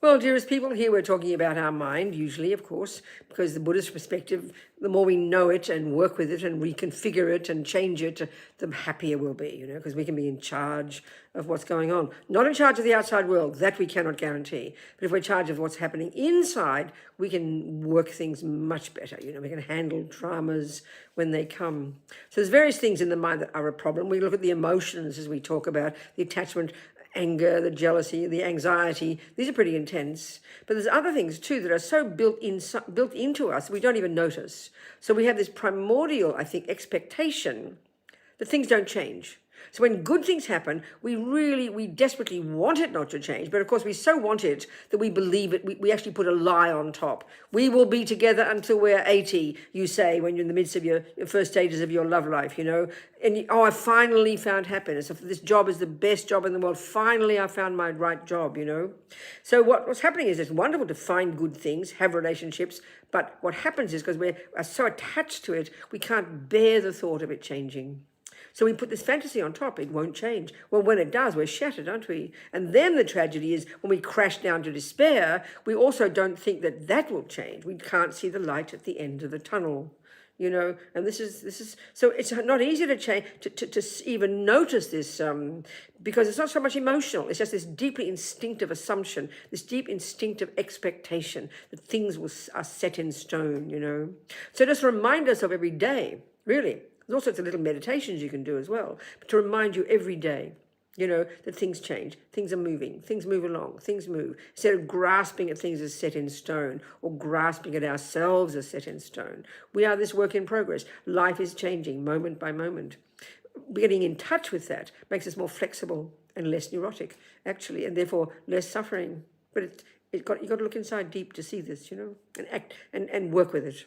Well, dearest people, here we're talking about our mind, usually, of course, because the Buddhist perspective, the more we know it and work with it and reconfigure it and change it, the happier we'll be, because we can be in charge of what's going on. Not in charge of the outside world, that we cannot guarantee. But if we're in charge of what's happening inside, we can work things much better. We can handle dramas when they come. So there's various things in the mind that are a problem. We look at the emotions as we talk about the attachment, anger, the jealousy, the anxiety. These are pretty intense. But there's other things too that are so built into us we don't even notice. So we have this primordial, I think, expectation that things don't change. So when good things happen, we desperately want it not to change. But of course, we so want it that we believe it. We actually put a lie on top. We will be together until we're 80, you say, when you're in the midst of your first stages of your love life, And, I finally found happiness. This job is the best job in the world. Finally, I found my right job, So what's happening is it's wonderful to find good things, have relationships. But what happens is because we are so attached to it, we can't bear the thought of it changing. So we put this fantasy on top, it won't change. Well, when it does, we're shattered, aren't we? And then the tragedy is when we crash down to despair, we also don't think that will change. We can't see the light at the end of the tunnel, and this is, so it's not easy to change, to even notice this, because it's not so much emotional. It's just this deeply instinctive assumption, this deep instinctive expectation that things are set in stone, So just remind us of every day, really. There's all sorts of little meditations you can do as well, but to remind you every day, that things change, things are moving, things move along, things move. Instead of grasping at things as set in stone or grasping at ourselves as set in stone, we are this work in progress. Life is changing moment by moment. Getting in touch with that makes us more flexible and less neurotic, actually, and therefore less suffering. But you've got to look inside deep to see this, and act and work with it.